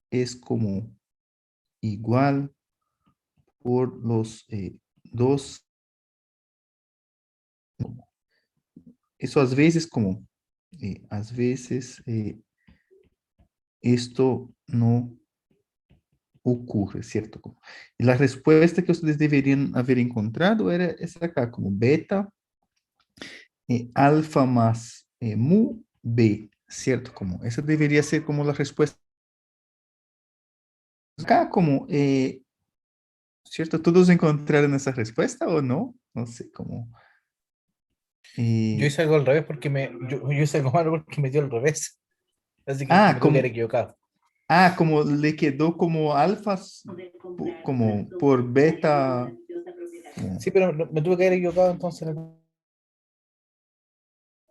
es como igual por los dos. Eso às vezes esto no ocurre, ¿cierto? Y la respuesta que ustedes deberían haber encontrado era esa acá, como beta alfa más mu b, ¿cierto? Como esa debería ser como la respuesta. Acá como, ¿cierto? ¿Todos encontraron esa respuesta o no? No sé, como... Yo eh, hice algo al revés porque yo hice algo malo porque me dio al revés. Así que ah, me tuve que haber como, equivocado. como le quedó como alfa, como por beta, como, Sí, pero me tuve que haber equivocado entonces.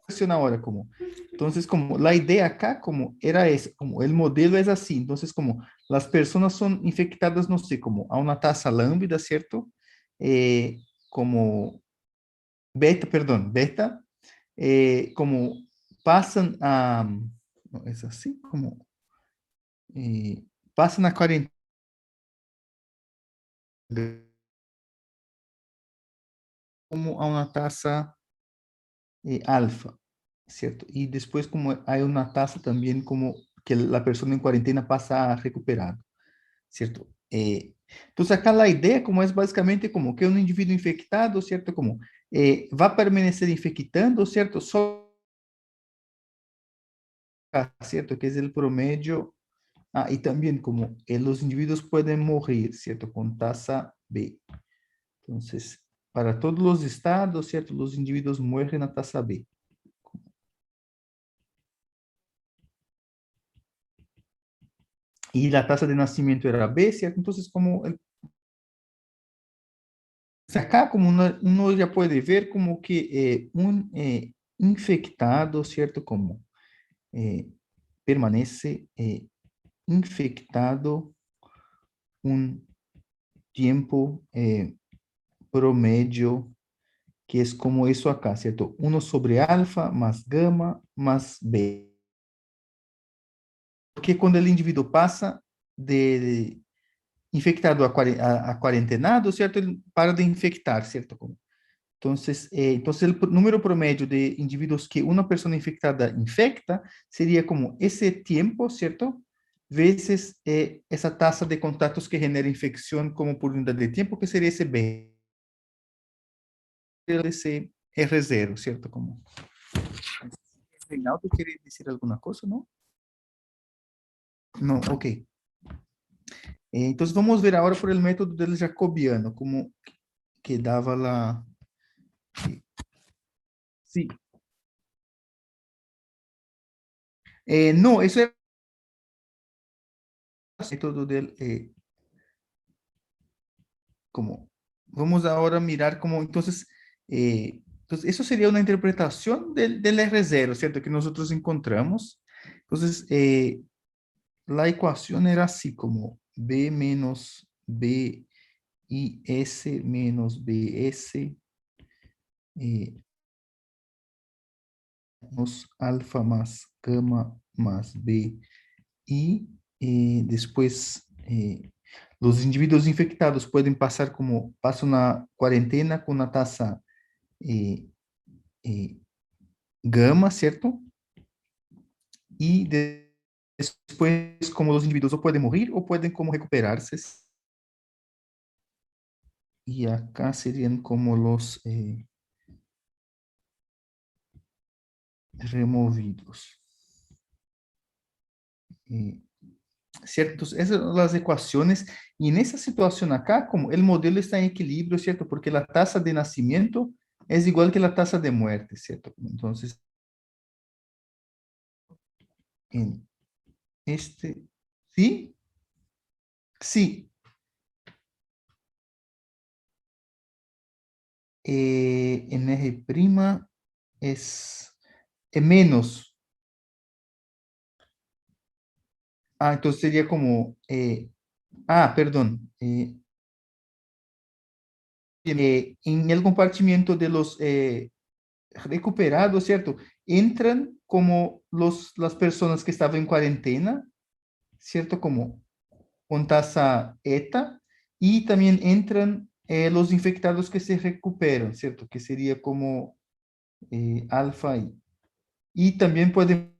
funciona ahora como. Entonces, como la idea acá, como era esa, como el modelo es así, entonces, como las personas son infectadas, no sé, como a una tasa lambda, ¿cierto? Como beta, perdón, beta, como pasan a, no, es así, como pasan a cuarentena como a una tasa alfa, ¿cierto? Y después como hay una tasa también como que la persona en cuarentena pasa a recuperar, ¿cierto? Entonces acá la idea como es básicamente como que un individuo infectado, ¿cierto? Como va a permanecer infectando, ¿cierto? Solo, ¿cierto? Que es el promedio. Ah, y también como los individuos pueden morir, ¿cierto? Con tasa B. Entonces, para todos los estados, ¿cierto? Los individuos mueren a tasa B. Y la tasa de nacimiento era B, ¿cierto? Entonces, como acá, como uno ya puede ver como que un infectado, ¿cierto? Como eh, permanece infectado un tiempo promedio, que es como eso acá, ¿cierto? Uno sobre alfa más gamma más B. Porque cuando el individuo pasa de infectado a cuarentenado, ¿cierto? Ele para de infectar, ¿cierto? Entonces, el número promedio de individuos que una persona infectada infecta sería como ese tiempo, ¿cierto? Veces esa tasa de contactos que genera infección como por unidad de tiempo, que sería ese B, ese R0, ¿cierto? Como, Reinaldo, ¿quiere decir alguna cosa, no? No, ok. Entonces, vamos ver ahora por el método del jacobiano, como que daba la... Sí. No, eso era el método del... como, vamos ahora a mirar como, entonces, eso sería una interpretación del R0, ¿cierto? Que nosotros encontramos. Entonces, la ecuación era así como B menos B y S menos BS menos alfa más gamma más B y después los individuos infectados pueden pasar como, pasan una cuarentena con una tasa eh, eh, gamma, ¿cierto? Y después, como los individuos o pueden morir o pueden como recuperarse. Y acá serían como los removidos. Eh, ¿Cierto? Entonces, esas son las ecuaciones. Y en esa situación acá, como el modelo está en equilibrio, ¿cierto? Porque la tasa de nacimiento es igual que la tasa de muerte, ¿cierto? Entonces, en este, ¿sí? Sí. En R' es menos. Ah, entonces sería como, perdón. En el compartimiento de los recuperados, ¿cierto? Entran como las personas que estaban en cuarentena, ¿cierto? Como con tasa eta, y también entran los infectados que se recuperan, ¿cierto? Que sería como alfa I. Y también pueden,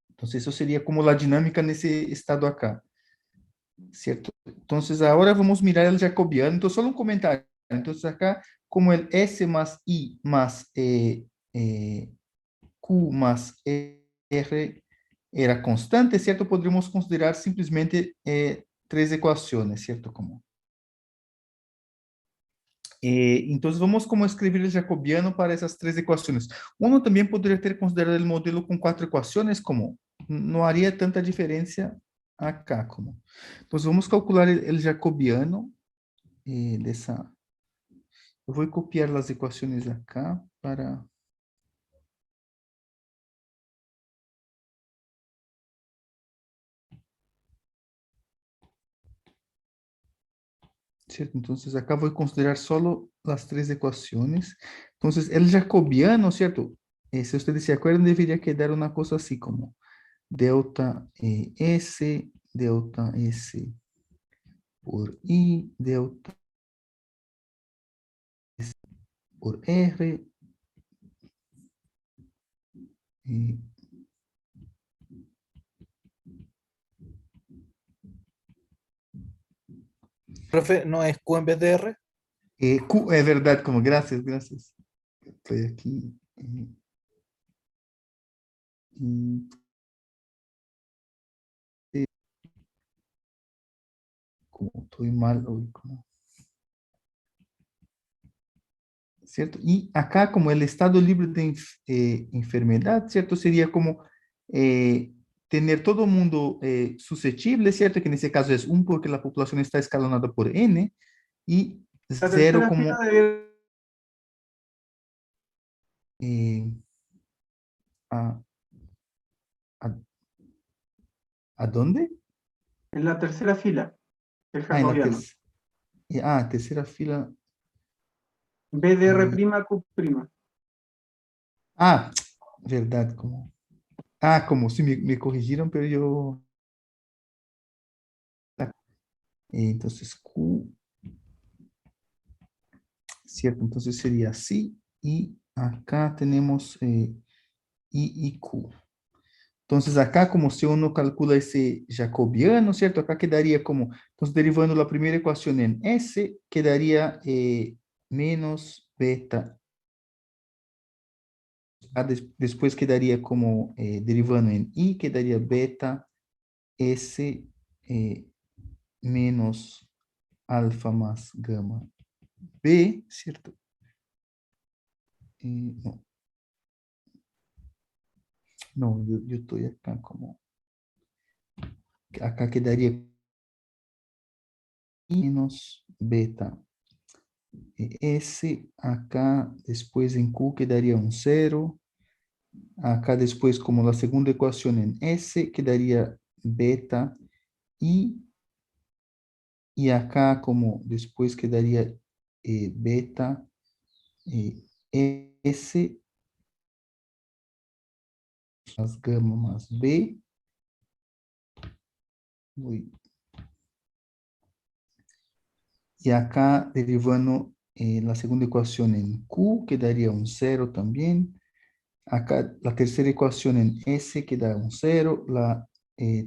entonces eso sería como la dinámica en ese estado acá, ¿cierto? Entonces ahora vamos a mirar el jacobiano, entonces solo un comentario, entonces acá como el S más I más Q más R era constante, ¿cierto? Podríamos considerar simplemente tres ecuaciones, ¿cierto? Como, entonces vamos como escribir el jacobiano para esas tres ecuaciones. Uno también podría ter considerado el modelo con cuatro ecuaciones, como no haría tanta diferencia acá, como. Entonces vamos a calcular el jacobiano de esa. Eu vou copiar as equações acá para. ¿Cierto? Entonces acá voy a considerar solo las tres ecuaciones. Entonces el jacobiano, ¿cierto? Si ustedes se acuerdan, debería quedar una cosa así como delta S por I, delta S por R, eh, Profe, ¿no es Q en vez de R? Q, es verdad, como gracias, gracias. Estoy aquí. Y, como estoy mal hoy, como. ¿Cierto? Y acá como el estado libre de enfermedad, ¿cierto? Sería como tener todo el mundo susceptible, ¿cierto? Que en ese caso es 1 porque la población está escalonada por N y La 0 tercera fila como eh, a, a, ¿a dónde? en la tercera fila, el Ah, en la jacobiano. tercera fila. B de R eh, prima, Q prima. ah, verdad, como. Ah, como si me corrigieron, pero yo. Entonces Q, ¿cierto? Entonces sería así. Y acá tenemos I y Q. Entonces acá, como si uno calcula ese jacobiano, ¿cierto? Acá quedaría como, entonces derivando la primera ecuación en S, quedaría menos beta. Después quedaría como derivando en I, quedaría beta S menos alfa más gamma B, ¿cierto? No, no, yo estoy acá como, acá quedaría menos beta S, acá después en Q quedaría un 0, acá después como la segunda ecuación en S quedaría beta I, y acá como después quedaría beta S más gamma más B, uy, y acá derivando la segunda ecuación en Q quedaría un 0 también. Acá la tercera ecuación en S queda un 0, la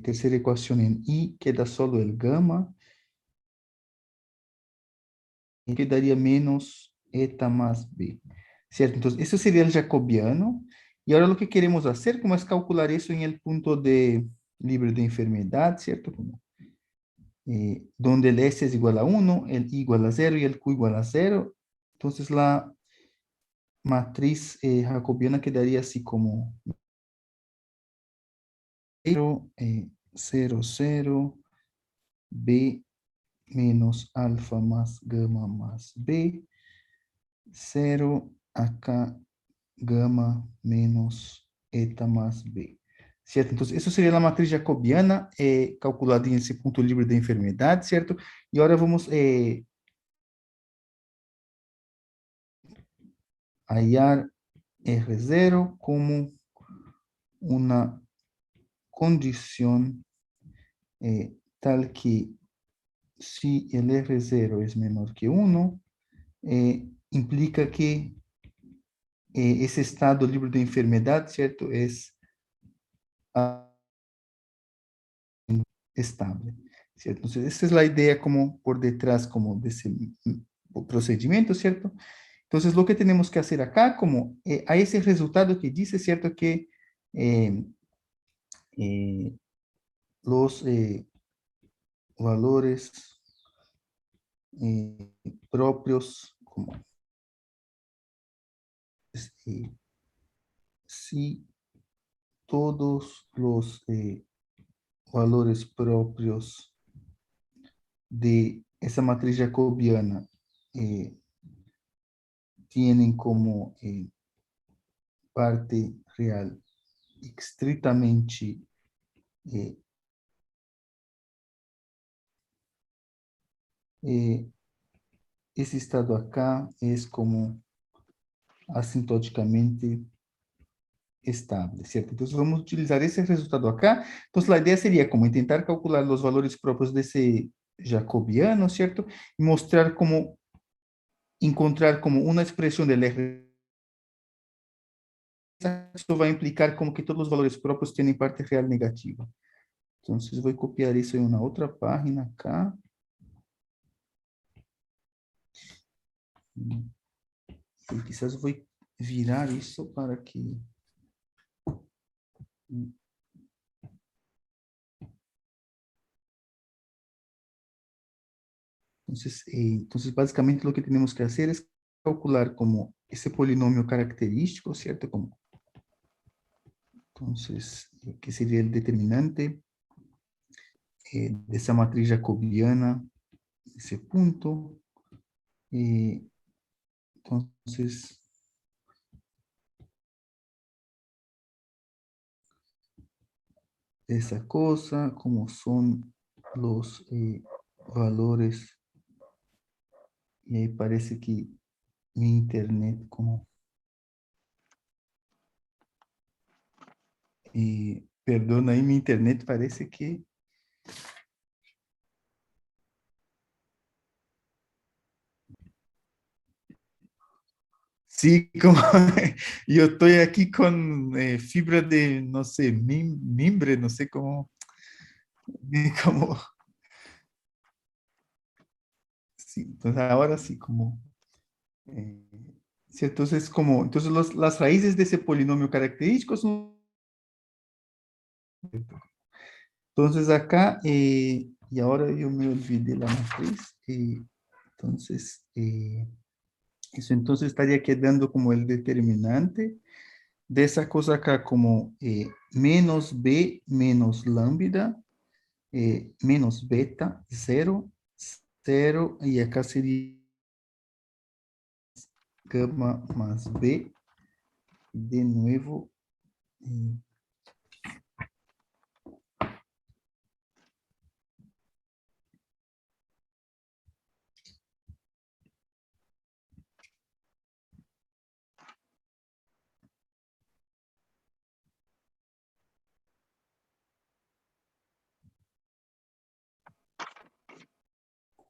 tercera ecuación en I queda solo el gamma, y quedaría menos eta más B, ¿cierto? Entonces, eso sería el jacobiano, y ahora lo que queremos hacer, como es calcular eso en el punto de libre de enfermedad, ¿cierto? Como, donde el S es igual a 1, el I igual a 0 y el Q igual a 0, entonces la matriz jacobiana quedaría así como 0, 0, 0, B menos alfa más gamma más B, 0, acá gamma menos eta más B. ¿Cierto? Entonces, eso sería la matriz jacobiana calculada en ese punto libre de enfermedad, ¿cierto? Y ahora vamos a hallar R0 como una condición tal que si el R0 es menor que 1, implica que ese estado libre de enfermedad, ¿cierto? Es estable, ¿cierto? Entonces, esa es la idea como por detrás como de ese procedimiento, ¿cierto? Entonces, lo que tenemos que hacer acá, como a ese resultado que dice, ¿cierto? Que eh, eh, los valores propios, como si todos los valores propios de esa matriz jacobiana tienen como parte real estrictamente eh, eh, ese estado acá es como asintóticamente estable, ¿cierto? Entonces vamos a utilizar ese resultado acá. Entonces la idea sería como intentar calcular los valores propios de ese jacobiano, ¿cierto? Y mostrar como, encontrar como una expresión del R. Esto va a implicar como que todos los valores propios tienen parte real negativa. Entonces voy a copiar eso en una otra página acá. Y quizás voy a virar eso para que... Entonces, básicamente lo que tenemos que hacer es calcular como ese polinomio característico, ¿cierto? Como, entonces, que sería el determinante de esa matriz jacobiana, ese punto. Entonces, esa cosa, como son los valores, y ahí parece que mi internet como... perdón, ahí mi internet parece que... Sí, como yo estoy aquí con fibra de, no sé, mimbre, no sé cómo, como, sí, entonces ahora sí, como, eh, sí, entonces como, entonces las raíces de ese polinomio característico son, entonces acá, y ahora yo me olvidé la matriz, entonces, eso entonces estaría quedando como el determinante de esa cosa acá como menos b menos lambda menos beta, cero, cero, y acá sería gamma más b, de nuevo,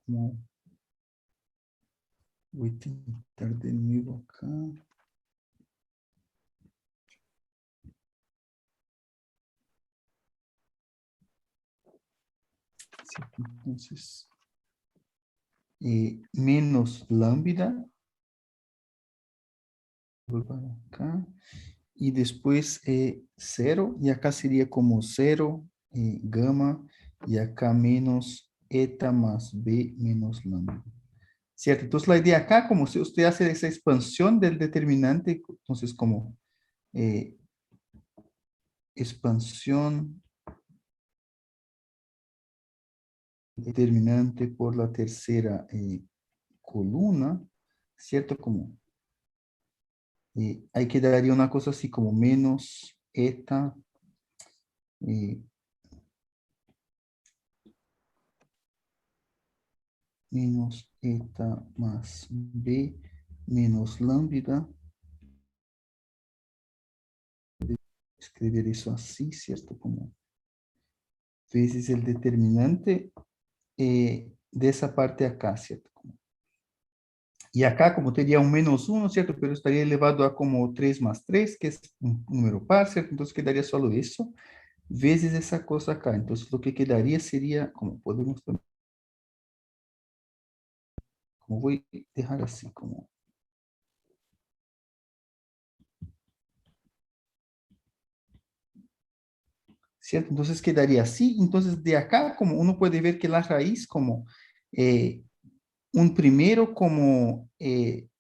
como, voy a intentar de nuevo acá. Sí, entonces, menos lambda, voy para acá, y después cero, y acá sería como cero, gamma, y acá menos eta más b menos lambda. ¿Cierto? Entonces la idea acá, como si usted hace esa expansión del determinante, entonces como eh, expansión determinante por la tercera columna, ¿cierto? Como ahí quedaría una cosa así como menos eta eh, menos eta más b menos lambda escribir eso así, ¿cierto? Como veces el determinante de esa parte acá, ¿cierto? Y acá como tenía un menos uno, ¿cierto? Pero estaría elevado a como 3 más 3, que es un número par, ¿cierto? Entonces quedaría solo eso, veces esa cosa acá. Entonces lo que quedaría sería, como podemos, como voy a dejar así, como, ¿cierto? Entonces quedaría así. Entonces de acá, como uno puede ver que la raíz como eh, un primero como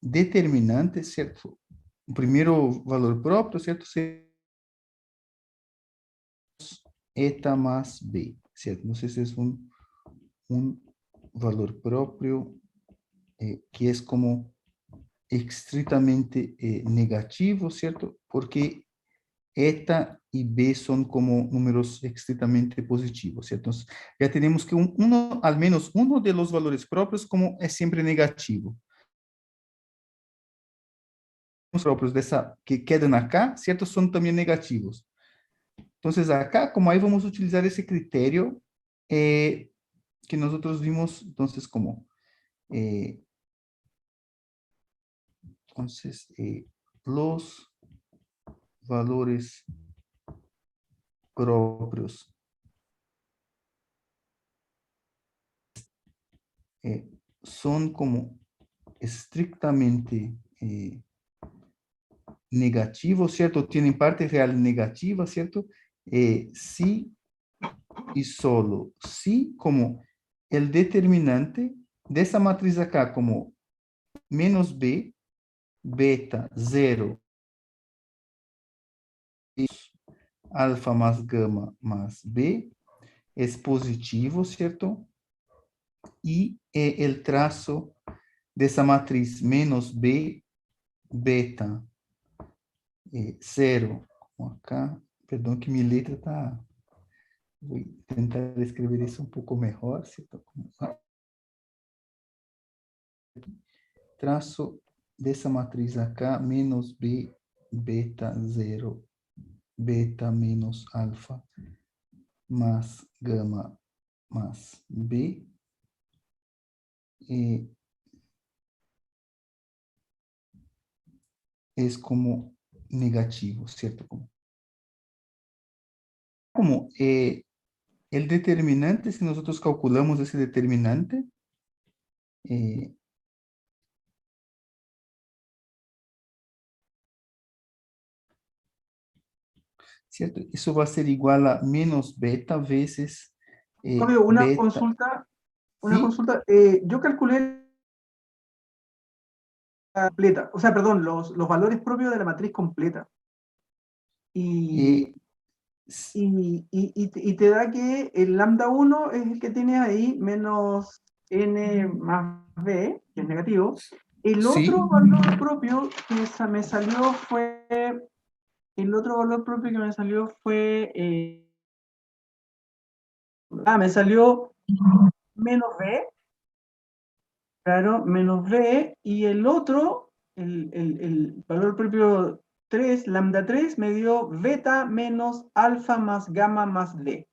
determinante, ¿cierto? Un primero valor propio, ¿cierto? Eta más b, ¿cierto? Entonces es un valor propio que es como estrictamente negativo, ¿cierto? Porque eta y b son como números estrictamente positivos, ¿cierto? Entonces, ya tenemos que al menos uno de los valores propios como es siempre negativo. Los propios de esa, que quedan acá, ¿cierto? Son también negativos. Entonces, acá, como ahí vamos a utilizar ese criterio que nosotros vimos, entonces, como, eh, entonces, los valores propios son como estrictamente negativos, ¿cierto? Tienen parte real negativa, ¿cierto? Sí y solo sí como el determinante de esa matriz acá como menos b, beta, 0, alfa más gamma más b, es positivo, ¿cierto? Y el trazo de esa matriz menos b, beta, 0, como acá, perdón que mi letra está, voy a intentar escribir eso un poco mejor, ¿cierto? Trazo de esa matriz acá, menos b, beta, 0, beta menos alfa, más gamma más b, eh, es como negativo, ¿cierto? Como el determinante, si nosotros calculamos ese determinante, eh, ¿cierto? Eso va a ser igual a menos beta veces Fabio, beta, una ¿sí? consulta. Yo calculé la completa, o sea, perdón, los valores propios de la matriz completa. Y, Eh, s- y te da que el lambda 1 es el que tienes ahí, menos n más b, que es negativo. El otro sí, valor propio que me salió fue, el otro valor propio que me salió fue, me salió menos b, claro, menos b, y el otro, el valor propio 3 lambda 3 me dio beta menos alfa más gamma más d.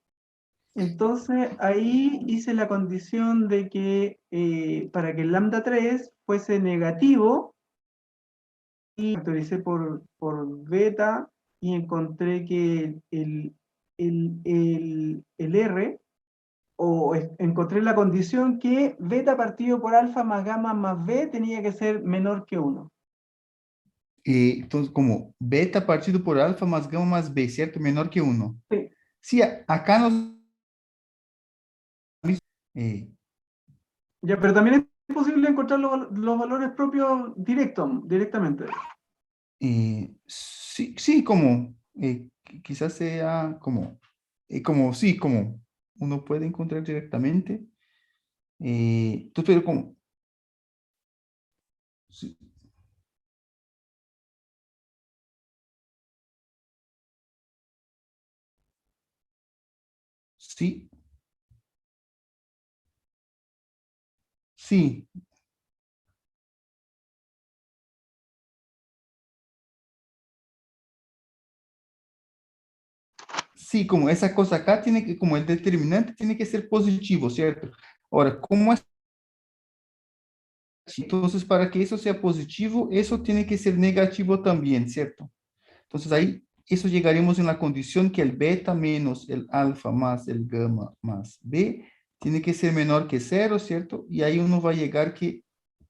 Entonces ahí hice la condición de que para que el lambda 3 fuese negativo, y factoricé por beta y encontré que el R, encontré la condición que beta partido por alfa más gamma más b tenía que ser menor que 1. entonces como beta partido por alfa más gamma más b, ¿cierto? Menor que uno. Sí, Sí, acá nos... eh, ya, pero también es posible encontrar los valores propios directamente. sí, sí, como quizás sea como sí, como uno puede encontrar directamente. Tú, pero como, sí, sí, sí, sí, como esa cosa acá tiene que, como el determinante tiene que ser positivo, ¿cierto? Ahora, ¿cómo es? Entonces, para que eso sea positivo, eso tiene que ser negativo también, ¿cierto? Entonces, ahí, eso llegaremos en la condición que el beta menos el alfa más el gamma más b tiene que ser menor que cero, ¿cierto? Y ahí uno va a llegar que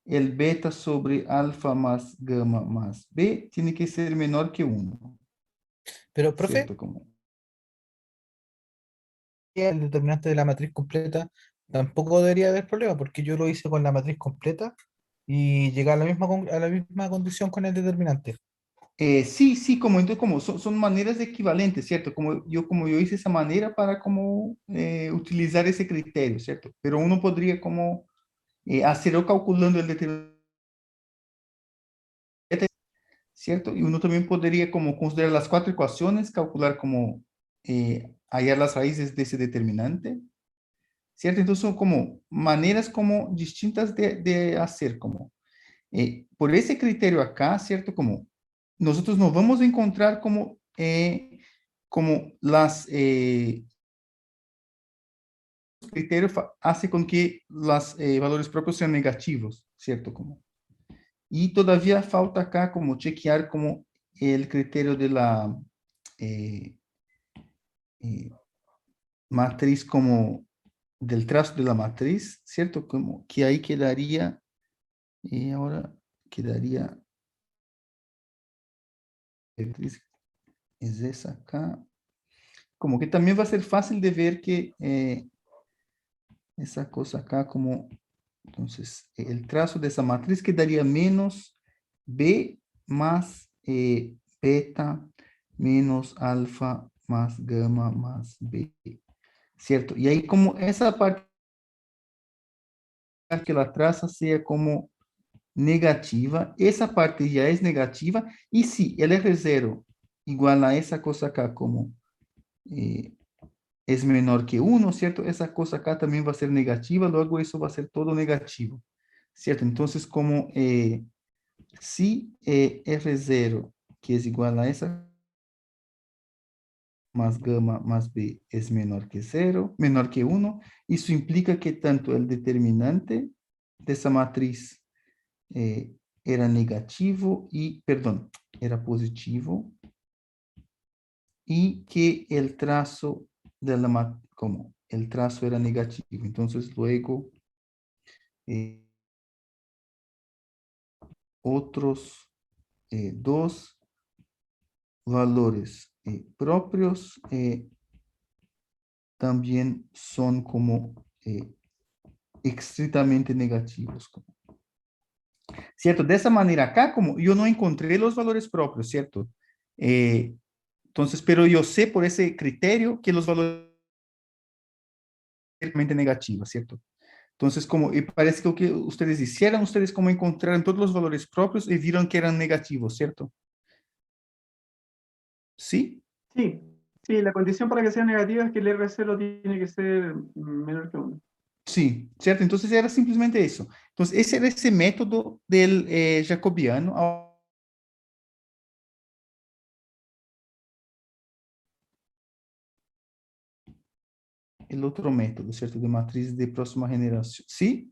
el beta sobre alfa más gamma más b tiene que ser menor que uno, Pero, profe, ¿cierto? Como, el determinante de la matriz completa tampoco debería haber problema, porque yo lo hice con la matriz completa y llegué a la misma, a la misma condición con el determinante. sí, sí, como, entonces, como son maneras equivalentes, ¿cierto? Como yo hice esa manera para como utilizar ese criterio, ¿cierto? Pero uno podría como hacerlo calculando el determinante, ¿cierto? Y uno también podría como considerar las cuatro ecuaciones, calcular como hallar las raíces de ese determinante, ¿cierto? Entonces son como maneras como distintas de hacer, como por ese criterio acá, ¿cierto? Como nosotros nos vamos a encontrar como las criterios hace con que los valores propios sean negativos, ¿cierto? Como, y todavía falta acá como chequear como el criterio de la eh, eh, matriz como del trazo de la matriz, ¿cierto? Como que ahí quedaría, y ahora quedaría, es esa acá, como que también va a ser fácil de ver que esa cosa acá como, entonces, el trazo de esa matriz quedaría menos B más beta menos alfa más gamma más B, ¿cierto? Y ahí como esa parte que la traza sea como negativa, esa parte ya es negativa, y si el R0 igual a esa cosa acá como eh, es menor que uno, ¿cierto? Esa cosa acá también va a ser negativa, luego eso va a ser todo negativo, ¿cierto? Entonces, como si R0, que es igual a esa más gamma más B es menor que cero, menor que uno, eso implica que tanto el determinante de esa matriz era negativo y, perdón, era positivo, y que el trazo de la como el trazo era negativo. Entonces, luego, eh, otros dos valores propios también son como estrictamente negativos, ¿cierto? De esa manera acá, como yo no encontré los valores propios, ¿cierto? Entonces, pero yo sé por ese criterio que los valores son negativos, ¿cierto? Entonces, como, y parece que lo que ustedes hicieron, ustedes como encontraron todos los valores propios y vieron que eran negativos, ¿cierto? ¿Sí? Sí, sí, la condición para que sea negativa es que el R0 tiene que ser menor que 1. Sí, ¿cierto? Entonces era simplemente eso. Entonces, ese era ese método del jacobiano. El otro método, ¿cierto? De matriz de próxima generación. ¿Sí?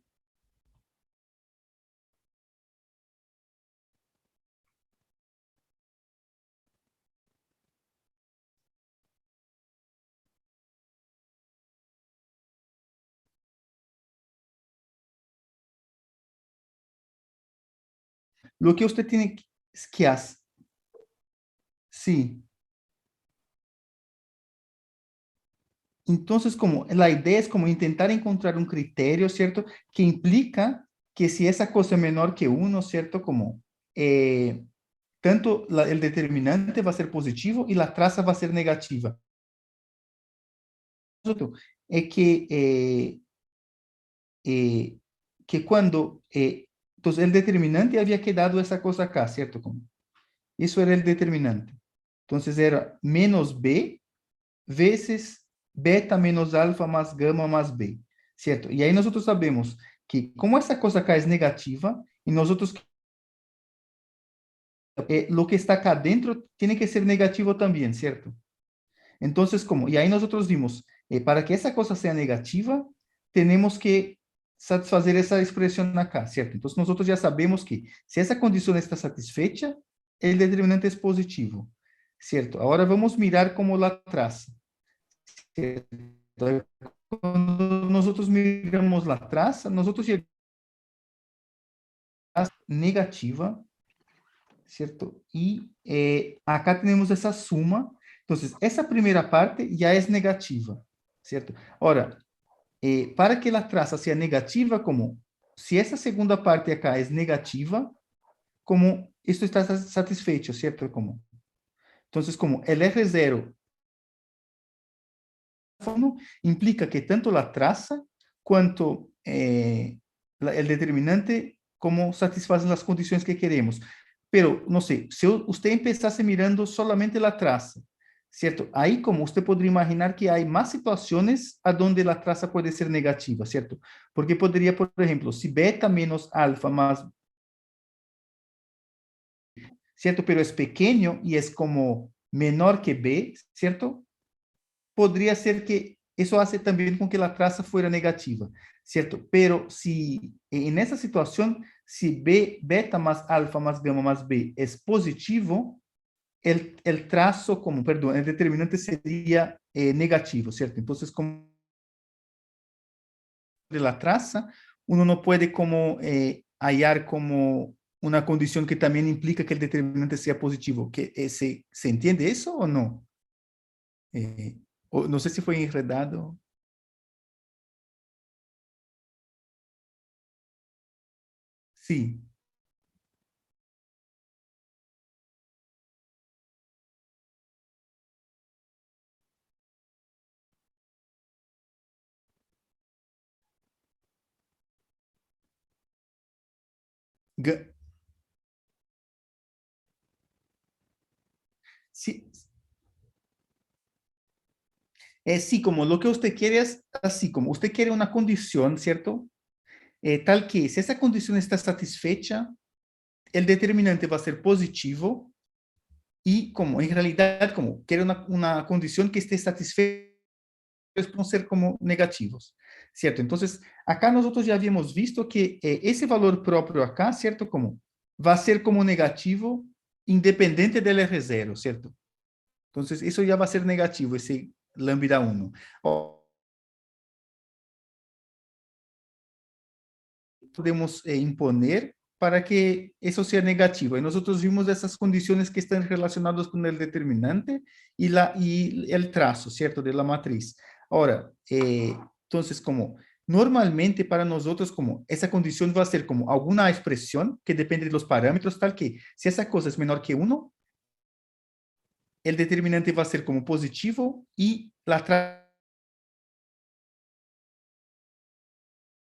Lo que usted tiene que hacer. Sí. Entonces, como la idea es como intentar encontrar un criterio, ¿cierto? Que implica que si esa cosa es menor que uno, ¿cierto? Como tanto el determinante va a ser positivo y la traza va a ser negativa. Es que cuando, entonces el determinante había quedado esa cosa acá, ¿cierto? Como, eso era el determinante. Entonces era menos B veces beta menos alfa más gamma más B, ¿cierto? Y ahí nosotros sabemos que como esa cosa acá es negativa, y nosotros, lo que está acá dentro tiene que ser negativo también, ¿cierto? Entonces, como, y ahí nosotros vimos, para que esa cosa sea negativa, tenemos que satisfacer esa expresión acá, ¿cierto? Entonces, nosotros ya sabemos que si esa condición está satisfecha, el determinante es positivo, ¿cierto? Ahora vamos a mirar cómo la traza, ¿cierto? Cuando nosotros miramos la traza, nosotros llegamos a negativa, ¿cierto? Y acá tenemos esa suma. Entonces, esa primera parte ya es negativa, ¿cierto? Ahora, para que la traza sea negativa, como si esa segunda parte acá es negativa, como esto está satisfecho, ¿cierto? Como, entonces, como el R0 implica que tanto la traza cuanto el determinante como satisfacen las condiciones que queremos. Pero, no sé, si usted empezase mirando solamente la traza, ¿cierto? Ahí como usted podría imaginar que hay más situaciones a donde la traza puede ser negativa, ¿cierto? Porque podría, por ejemplo, si beta menos alfa más, ¿cierto? Pero es pequeño y es como menor que B, ¿cierto? Podría ser que eso hace también con que la traza fuera negativa, ¿cierto? Pero si en esa situación, si B, beta más alfa más gamma más B es positivo, el trazo, como, perdón, el determinante sería negativo, ¿cierto? Entonces, como de la traza, uno no puede como hallar como una condición que también implica que el determinante sea positivo. ¿Se entiende eso o no? No sé si fue enredado. Sí. Ga- Sí, sí, como lo que usted quiere es así, como usted quiere una condición, ¿cierto? Tal que si esa condición está satisfecha, el determinante va a ser positivo y como en realidad, como quiere una condición que esté satisfecha, van a ser como negativos, ¿cierto? Entonces, acá nosotros ya habíamos visto que ese valor propio acá, ¿cierto? Como va a ser como negativo independiente del R0, ¿cierto? Entonces, eso ya va a ser negativo, ese lambda 1. Podemos imponer para que eso sea negativo. Y nosotros vimos esas condiciones que están relacionadas con el determinante y el trazo, ¿cierto? De la matriz. Ahora, entonces, como normalmente para nosotros, como esa condición va a ser como alguna expresión que depende de los parámetros, tal que si esa cosa es menor que 1, el determinante va a ser como positivo y la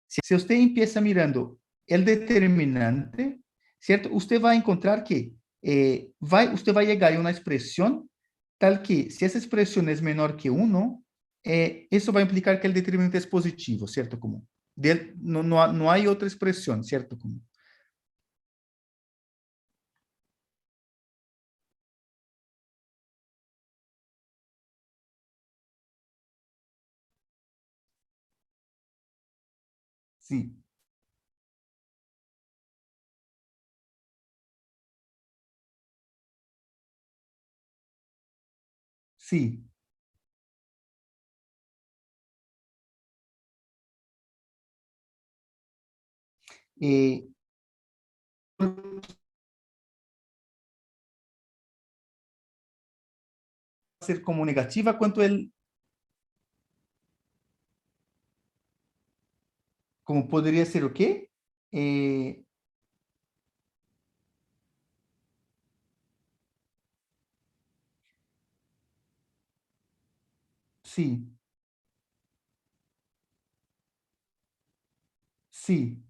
si usted empieza mirando el determinante, ¿cierto? Usted va a encontrar que usted va a llegar a una expresión tal que si esa expresión es menor que 1, eso va a implicar que el determinante es positivo, ¿cierto? Como no hay otra expresión, ¿cierto? Como, sí, sí. Eh, ser como negativa, cuanto como podría ser o qué? Eh, sí, sí.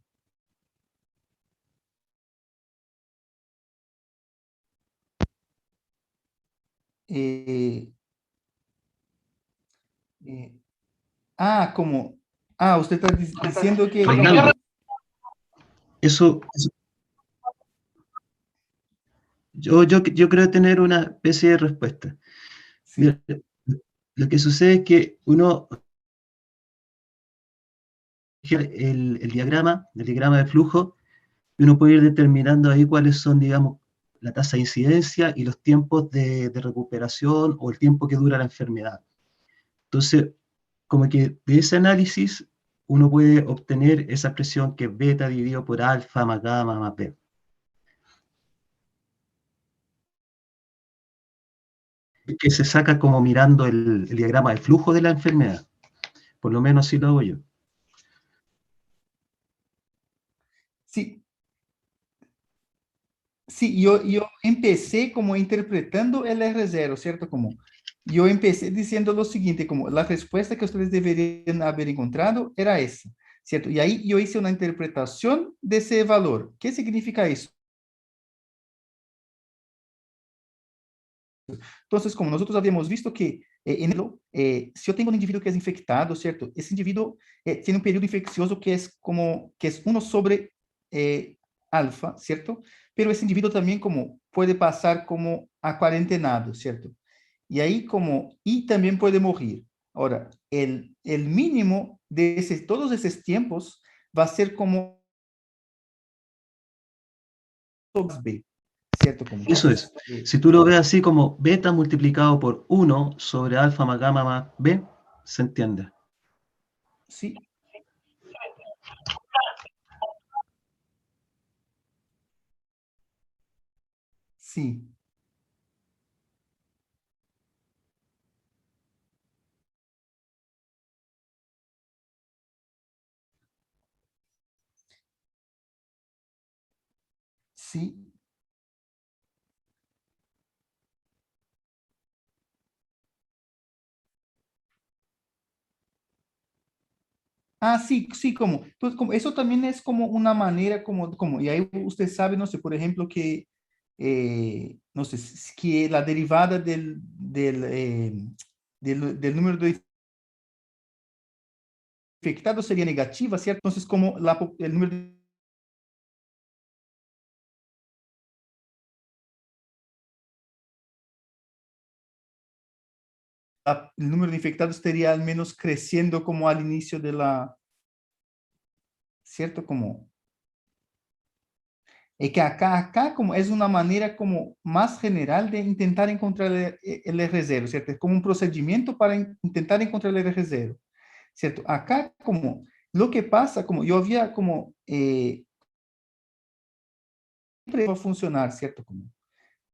Eh, eh, como, usted está diciendo que, Reinaldo, eso, yo creo tener una especie de respuesta. sí, Mira, Lo que sucede es que uno, el diagrama de flujo, y uno puede ir determinando ahí cuáles son, digamos, la tasa de incidencia y los tiempos de recuperación o el tiempo que dura la enfermedad. Entonces, como que de ese análisis uno puede obtener esa expresión que es beta dividido por alfa más gamma más b. Que se saca como mirando el diagrama de flujo de la enfermedad. Por lo menos así lo hago yo. Sí, sí, yo empecé como interpretando el R0, ¿cierto? Como yo empecé diciendo lo siguiente, como la respuesta que ustedes deberían haber encontrado era esa, ¿cierto? Y ahí yo hice una interpretación de ese valor. ¿Qué significa eso? Entonces, como nosotros habíamos visto que si yo tengo un individuo que es infectado, ¿cierto? Ese individuo tiene un periodo infeccioso que es 1 sobre alfa, ¿cierto? Pero ese individuo también como puede pasar como a cuarentenado, ¿cierto? Y ahí y también puede morir. Ahora, el mínimo de todos esos tiempos va a ser como B, ¿cierto? Como, Eso entonces, es. Si tú lo ves así como beta multiplicado por 1 sobre alfa más gamma más b, se entiende. sí, sí. Sí. Ah, sí, sí, como, entonces, como eso también es como una manera, y ahí usted sabe, no sé, por ejemplo, que, no sé, que la derivada del número de infectados sería negativa, ¿cierto? Entonces, como el número el número de infectados estaría al menos creciendo como al inicio de ¿cierto? Como, es que acá como es una manera como más general de intentar encontrar el R0, ¿cierto? Es como un procedimiento para intentar encontrar el R0, ¿cierto? Acá como lo que pasa, como yo había como, siempre va a funcionar, ¿cierto? Como,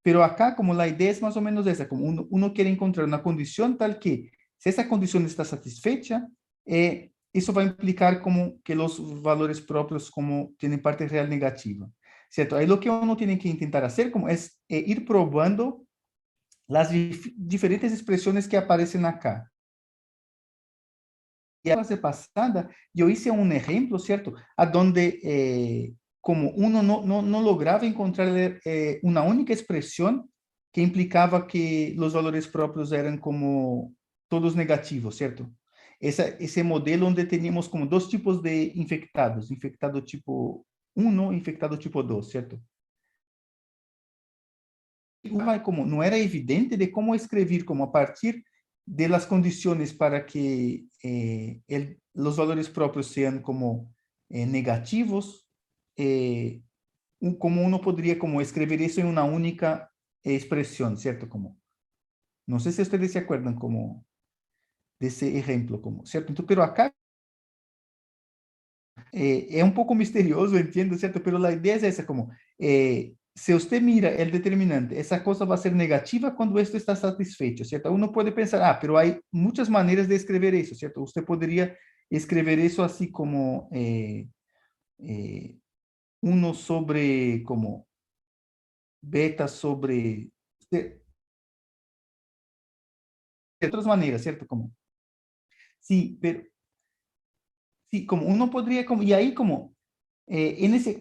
pero acá como la idea es más o menos esa, como uno quiere encontrar una condición tal que si esa condición está satisfecha, eso va a implicar como que los valores propios como tienen parte real negativa, ¿cierto? Ahí lo que uno tiene que intentar hacer como es ir probando las diferentes expresiones que aparecen acá. Y a la clase pasada yo hice un ejemplo, ¿cierto? A donde como uno no lograba encontrar una única expresión que implicaba que los valores propios eran como todos negativos, ¿cierto? Ese modelo donde teníamos como dos tipos de infectados, infectado tipo 1, infectado tipo 2, ¿cierto? Como no era evidente de cómo escribir como a partir de las condiciones para que los valores propios sean como negativos, como uno podría como escribir eso en una única expresión, ¿cierto? Como, no sé si ustedes se acuerdan como de ese ejemplo, como, ¿cierto? Entonces, pero acá es un poco misterioso, entiendo, ¿cierto? Pero la idea es esa, como, si usted mira el determinante, esa cosa va a ser negativa cuando esto está satisfecho, ¿cierto? Uno puede pensar, pero hay muchas maneras de escribir eso, ¿cierto? Usted podría escribir eso así como 1 sobre, como, beta sobre, de otras maneras, ¿cierto? Como, sí, pero, sí, como uno podría, como, y ahí como,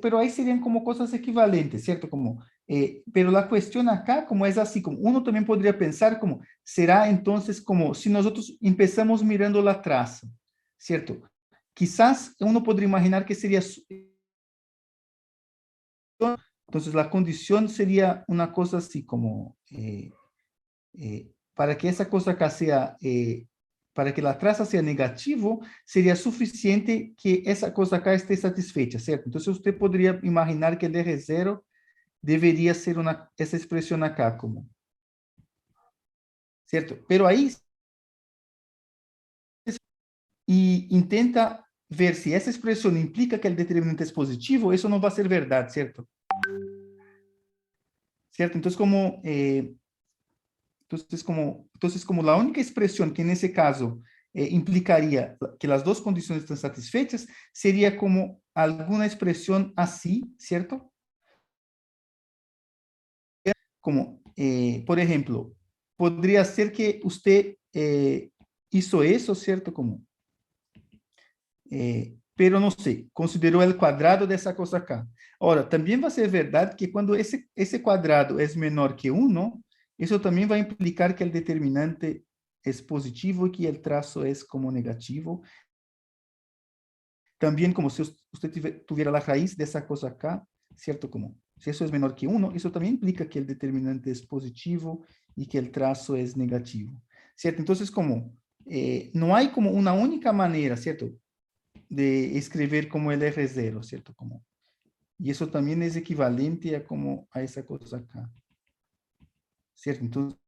pero ahí serían como cosas equivalentes, ¿cierto? Como, pero la cuestión acá, como es así, como uno también podría pensar como, será entonces como si nosotros empezamos mirando la traza, ¿cierto? Quizás uno podría imaginar que sería, entonces la condición sería una cosa así como, para que esa cosa acá sea, para que la traza sea negativo, sería suficiente que esa cosa acá esté satisfecha, ¿cierto? Entonces usted podría imaginar que el R0 debería ser esa expresión acá como, ¿cierto? Pero ahí, y intenta ver si esa expresión implica que el determinante es positivo, eso no va a ser verdad, ¿cierto? ¿Cierto? Entonces, como la única expresión que en ese caso implicaría que las dos condiciones están satisfechas, sería como alguna expresión así, ¿cierto? Como, por ejemplo, podría ser que usted hizo eso, ¿cierto? Como, pero no sé, consideró el cuadrado de esa cosa acá. Ahora, también va a ser verdad que cuando ese cuadrado es menor que 1, eso también va a implicar que el determinante es positivo y que el trazo es como negativo. También como si usted tuviera la raíz de esa cosa acá, ¿cierto? Como si eso es menor que 1, eso también implica que el determinante es positivo y que el trazo es negativo, ¿cierto? Entonces, como no hay como una única manera, ¿cierto? De escribir como el R0, ¿cierto? Como, y eso también es equivalente a como a esa cosa acá, ¿cierto? Entonces,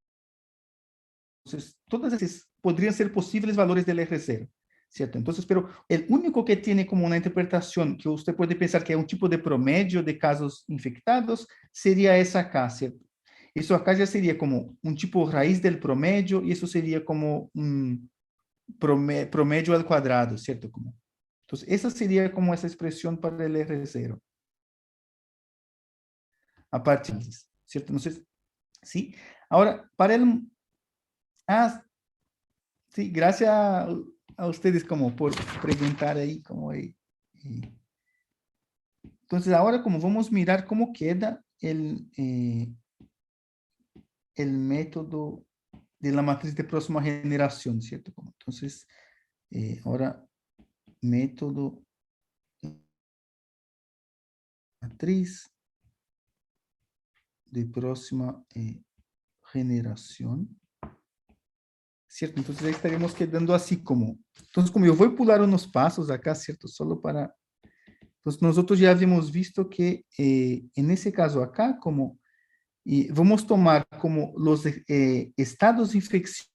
todas esas podrían ser posibles valores del R0, ¿cierto? Entonces, pero el único que tiene como una interpretación que usted puede pensar que es un tipo de promedio de casos infectados, sería esa acá, ¿cierto? Eso acá ya sería como un tipo raíz del promedio y eso sería como un promedio al cuadrado, ¿cierto? Como, entonces, esa sería como esa expresión para el R0. A partir, ¿cierto? Entonces, sí. Ahora, para el... Ah, sí, gracias a ustedes como por preguntar ahí, como entonces, ahora como vamos a mirar cómo queda el método de la matriz de próxima generación, ¿cierto? Como, entonces, ahora, método matriz de próxima generación, ¿cierto? Entonces ahí estaremos quedando así como, entonces como yo voy a pular unos pasos acá, ¿cierto? Solo para, entonces nosotros ya habíamos visto que en ese caso acá, como, y vamos a tomar como los estados infecciosos.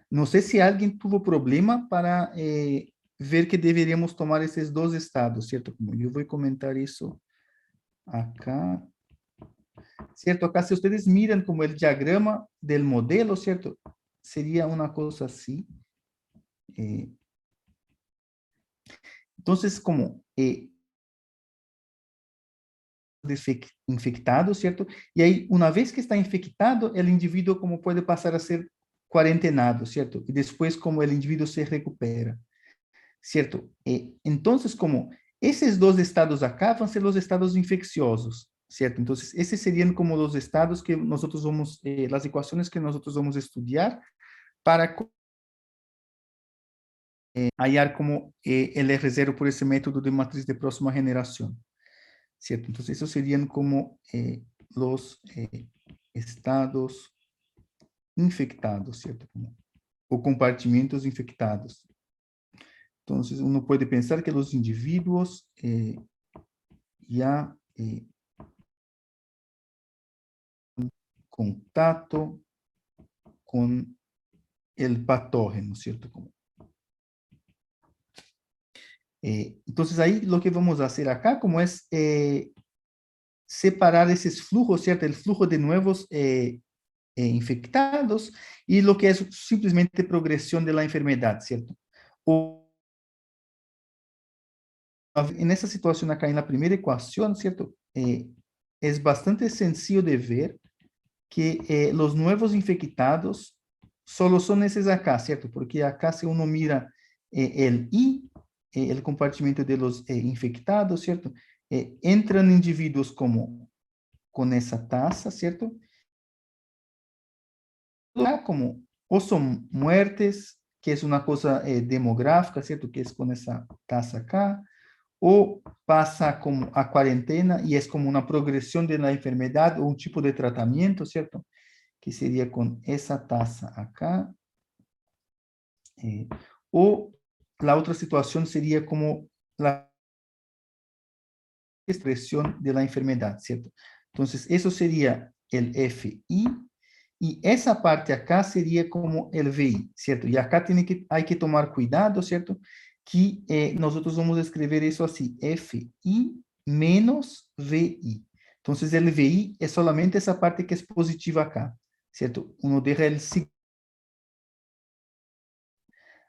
No sé si alguien tuvo problema para ver que deberíamos tomar esos dos estados, ¿cierto? Como yo voy a comentar eso acá. ¿Cierto? Acá si ustedes miran como el diagrama del modelo, ¿cierto? Sería una cosa así. Entonces, como infectado, ¿cierto? Y ahí, una vez que está infectado, el individuo como puede pasar a ser cuarentenado, ¿cierto? Y después como el individuo se recupera, ¿cierto? Entonces, como esos dos estados acá van a ser los estados infecciosos, ¿cierto? Entonces, esos serían como los estados que nosotros vamos, las ecuaciones que nosotros vamos a estudiar para hallar como el R0 por ese método de matriz de próxima generación, ¿cierto? Entonces, esos serían como los estados infectados, ¿cierto? Como, o compartimentos infectados. Entonces, uno puede pensar que los individuos ya contacto con el patógeno, ¿cierto? Como, entonces, ahí lo que vamos a hacer acá, como es separar esos flujos, ¿cierto? El flujo de nuevos infectados y lo que es simplemente progresión de la enfermedad, ¿cierto? O, en esa situación acá, en la primera ecuación, ¿cierto? Es bastante sencillo de ver que los nuevos infectados solo son esos acá, ¿cierto? Porque acá si uno mira el I, el compartimento de los infectados, ¿cierto? Entran individuos como con esa tasa, ¿cierto? Como o son muertes, que es una cosa demográfica, ¿cierto? Que es con esa tasa acá, o pasa como a cuarentena y es como una progresión de la enfermedad o un tipo de tratamiento, ¿cierto? que sería con esa tasa acá. O la otra situación sería como la expresión de la enfermedad, ¿cierto? Entonces, eso sería el FI, y esa parte acá sería como el VI, ¿cierto? Y acá hay que tomar cuidado, ¿cierto? Que nosotros vamos a escribir eso así, FI menos VI. Entonces, el VI es solamente esa parte que es positiva acá, ¿cierto? Uno deja el signo.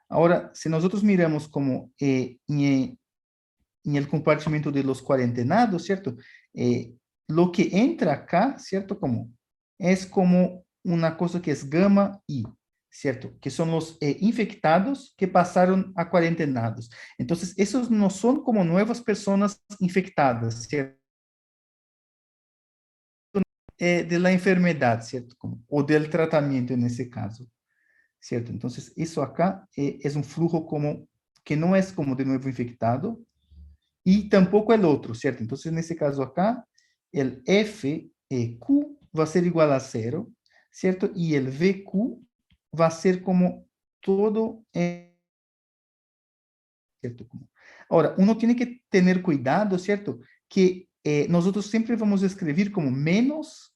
Ahora, si nosotros miramos como en el compartimento de los cuarentenados, ¿cierto? Lo que entra acá, ¿cierto? Es como una cosa que es gamma I, ¿cierto? Que son los infectados que pasaron a cuarentenados. Entonces, esos no son como nuevas personas infectadas, ¿cierto? De la enfermedad, ¿cierto? O del tratamiento en ese caso, ¿cierto? Entonces, eso acá es un flujo como que no es como de nuevo infectado, y tampoco el otro, ¿cierto? Entonces, en este caso acá, el FQ va a ser igual a 0, ¿cierto? Y el VQ va a ser como todo, ¿cierto? Ahora, uno tiene que tener cuidado, ¿cierto? Que nosotros siempre vamos a escribir como menos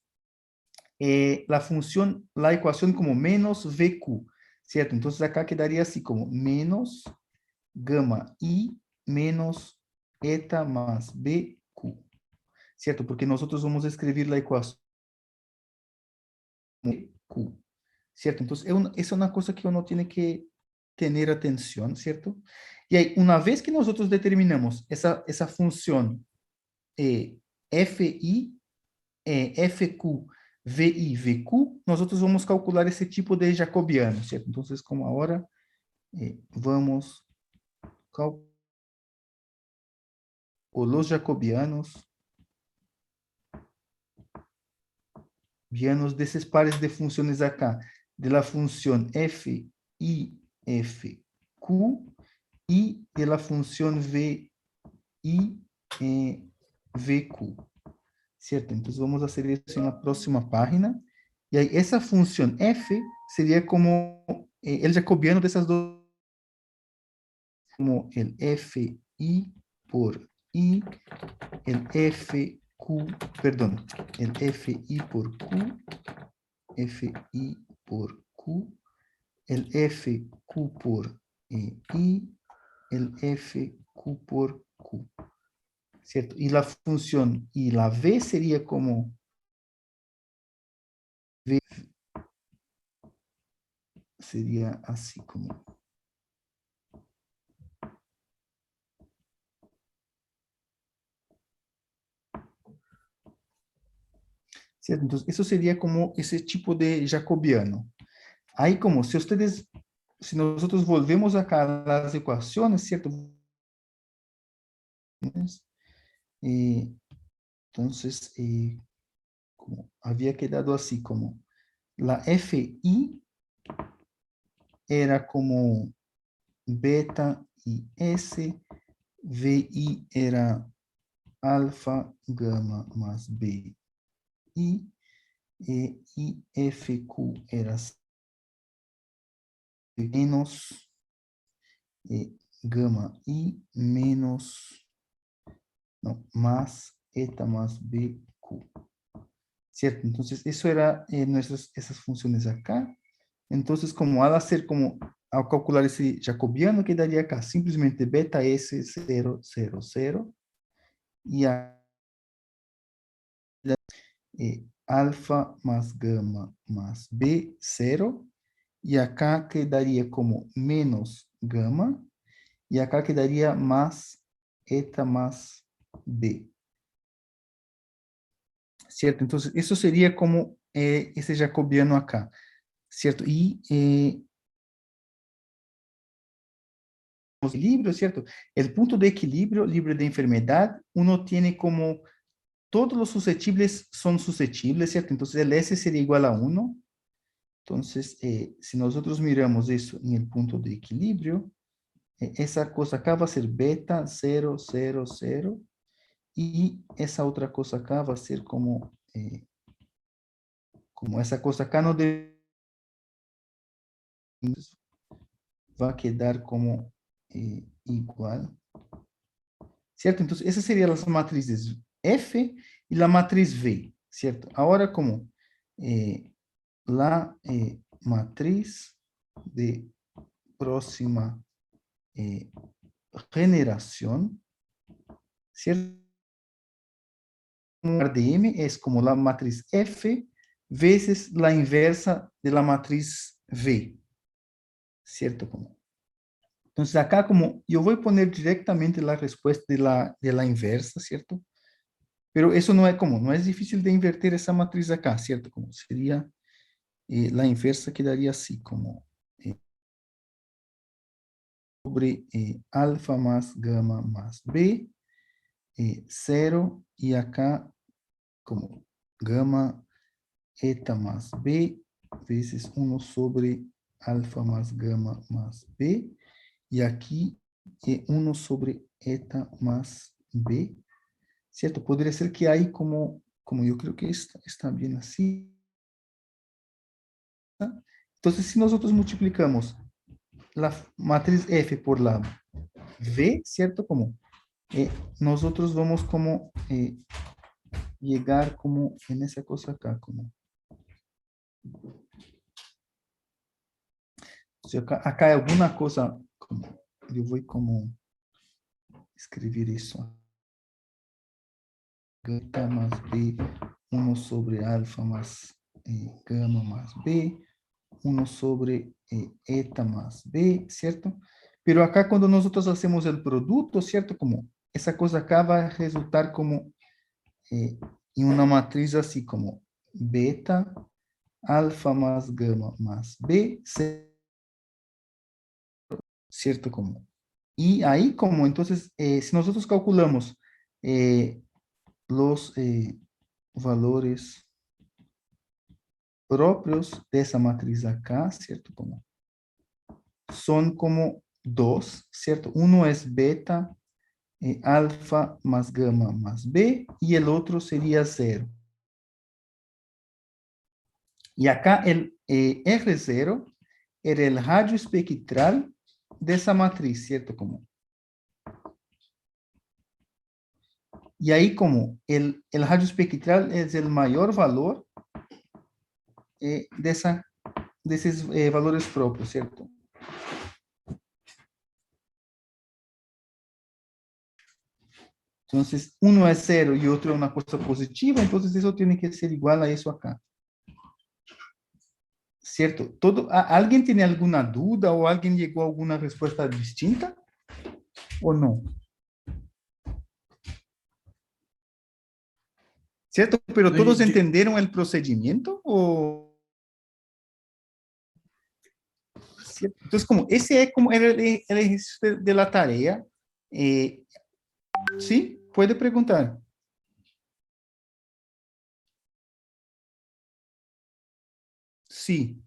la ecuación como menos VQ, ¿cierto? Entonces, acá quedaría así como menos gamma I menos eta más BQ, ¿cierto? Porque nosotros vamos a escribir la ecuación Q, ¿cierto? Entonces, es una cosa que uno tiene que tener atención, ¿cierto? Y ahí, una vez que nosotros determinamos esa función FI, FQ, VI, VQ, nosotros vamos calcular esse tipo de jacobiano, ¿cierto? Entonces, como ahora vamos calcular los jacobianos de esos pares de funciones acá, de la función f, i, f, q, y de la función v, i, vq, ¿cierto? Entonces vamos a hacer eso en la próxima página. Y ahí esa función f sería como el jacobiano de esas dos, como el fi por i, el fq, perdón, el fi por q, fi por q, el fq por i, el fq por q, ¿cierto? Y la función, y la v sería como v, sería así como, ¿cierto? Entonces, eso sería como ese tipo de jacobiano. Ahí como, si nosotros volvemos acá a las ecuaciones, ¿cierto? Entonces, como había quedado así, como la FI era como beta y S, VI era alfa, gamma más B, y FQ era menos gamma I menos, no, más eta más BQ. ¿Cierto? Entonces, eso era esas funciones acá. Entonces, como al hacer como, al calcular ese jacobiano, quedaría acá simplesmente beta S0, 0, 0, y alfa más gamma más B, 0, y acá quedaría como menos gamma, y acá quedaría más eta más B. ¿Cierto? Entonces, eso sería como ese jacobiano acá, ¿cierto? Y equilibrio, ¿cierto? El punto de equilibrio libre de enfermedad, uno tiene como todos los susceptibles son susceptibles, ¿cierto? Entonces, el S sería igual a 1. Entonces, si nosotros miramos eso en el punto de equilibrio, esa cosa acá va a ser beta 0, 0, 0, y esa otra cosa acá va a ser como como esa cosa acá no debe, va a quedar como igual, ¿cierto? Entonces, esas serían las matrices F y la matriz V, ¿cierto? Ahora como la matriz de próxima generación, ¿cierto? De M es como la matriz F veces la inversa de la matriz V, ¿cierto? Entonces acá como yo voy a poner directamente la respuesta de la inversa, ¿cierto? Pero eso no es como, no es difícil de invertir esa matriz acá, ¿cierto? Como sería, la inversa quedaría así, como sobre alfa más gamma más B, 0, y acá como gamma eta más B veces 1 sobre alfa más gamma más B, y aquí 1 sobre eta más B, ¿cierto? Podría ser que hay como yo creo que está bien así. Entonces, si nosotros multiplicamos la matriz F por la V, ¿cierto? Como nosotros vamos como llegar como en esa cosa acá, como si acá hay alguna cosa, como yo voy como escribir eso. Gamma más B, 1 sobre alfa más gamma más B, 1 sobre eta más B, ¿cierto? Pero acá cuando nosotros hacemos el producto, ¿cierto? Como esa cosa acá va a resultar como en una matriz así como beta, alfa más gamma más B, ¿cierto? Como. Y ahí como entonces, si nosotros calculamos los valores propios de esa matriz acá, ¿cierto? Como son como 2, ¿cierto? Uno es beta, alfa más gamma más B, y el otro sería 0. Y acá el R0 era el radio espectral de esa matriz, ¿cierto? Como. Y ahí como el radio espectral es el mayor valor de esos valores propios, ¿cierto? Entonces, uno es 0 y otro es una cosa positiva, entonces eso tiene que ser igual a eso acá. ¿Cierto? ¿Alguien tiene alguna duda o alguien llegó a alguna respuesta distinta? ¿O no? ¿Cierto? ¿Pero todos entendieron el procedimiento? ¿O? ¿Cierto? Entonces, como ese es como el ejercicio de la tarea. ¿Sí? Puede preguntar. Sí.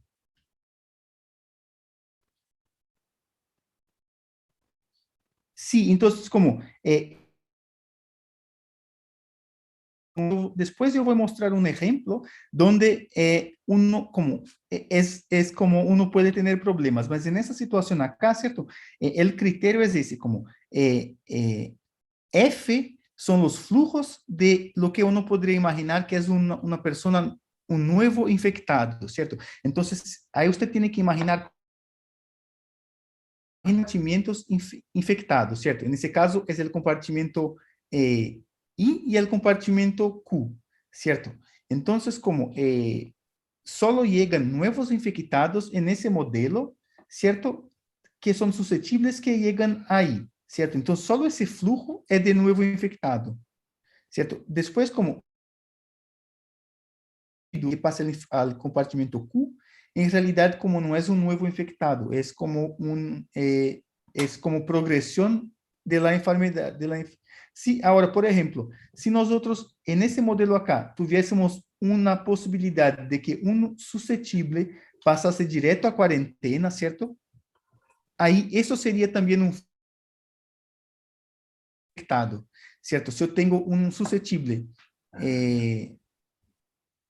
Sí, entonces como después yo voy a mostrar un ejemplo donde uno como es como uno puede tener problemas, pero en esa situación acá, ¿cierto? El criterio es ese, como F son los flujos de lo que uno podría imaginar que es una persona, un nuevo infectado, ¿cierto? Entonces, ahí usted tiene que imaginar compartimentos infectados, ¿cierto? En ese caso es el compartimento I y el compartimento Q, ¿cierto? Entonces, como solo llegan nuevos infectados en ese modelo, ¿cierto? Que son susceptibles que llegan ahí, ¿cierto? Entonces, solo ese flujo es de nuevo infectado, ¿cierto? Después, como que pasa al compartimento Q, en realidad como no es un nuevo infectado, es como es como progresión de la enfermedad. Sí, ahora, por ejemplo, si nosotros en ese modelo acá tuviésemos una posibilidad de que un susceptible pasase directo a cuarentena, ¿cierto? Ahí eso sería también un infectado, ¿cierto? Si yo tengo un susceptible